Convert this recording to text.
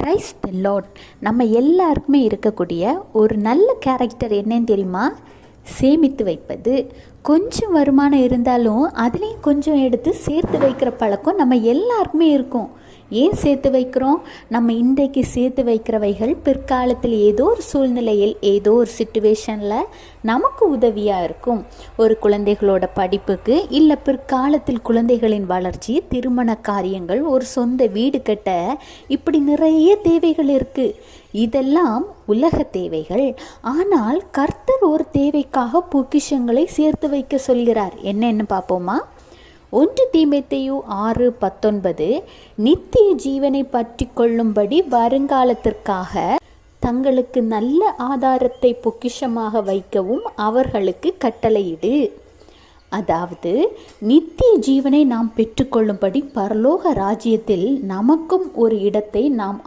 Praise the Lord. நம்ம எல்லாருக்குமே இருக்கக்கூடிய ஒரு நல்ல கேரக்டர் என்னன்னு தெரியுமா? சேமித்து வைப்பது. கொஞ்சம் வருமானம் இருந்தாலும் அதுலேயும் கொஞ்சம் எடுத்து சேர்த்து வைக்கிற பழக்கம் நம்ம எல்லாருக்குமே இருக்கும். ஏன் சேர்த்து வைக்கிறோம்? நம்ம இன்றைக்கு சேர்த்து வைக்கிறவைகள் பிற்காலத்தில் ஏதோ ஒரு சூழ்நிலையில் ஏதோ ஒரு சிச்சுவேஷனில் நமக்கு உதவியாக இருக்கும். ஒரு குழந்தைகளோட படிப்புக்கு, இல்லை பிற்காலத்தில் குழந்தைகளின் வளர்ச்சி, திருமண காரியங்கள், ஒரு சொந்த வீடு கட்ட, இப்படி நிறைய தேவைகள் இருக்குது. இதெல்லாம் உலக தேவைகள். ஆனால் கர்த்தர் ஒரு தேவைக்காக பொக்கிஷங்களை சேர்த்து வைக்க சொல்கிறார். என்னன்னு பார்ப்போமா? 1 தீமோத்தேயு 6:19 நித்திய ஜீவனை பற்றி கொள்ளும்படி வருங்காலத்திற்காக தங்களுக்கு நல்ல ஆதாரத்தை பொக்கிஷமாக வைக்கவும் அவர்களுக்கு கட்டளையிடு. அதாவது நித்திய ஜீவனை நாம் பெற்றுக்கொள்ளும்படி பரலோக ராஜ்யத்தில் நமக்கும் ஒரு இடத்தை நாம்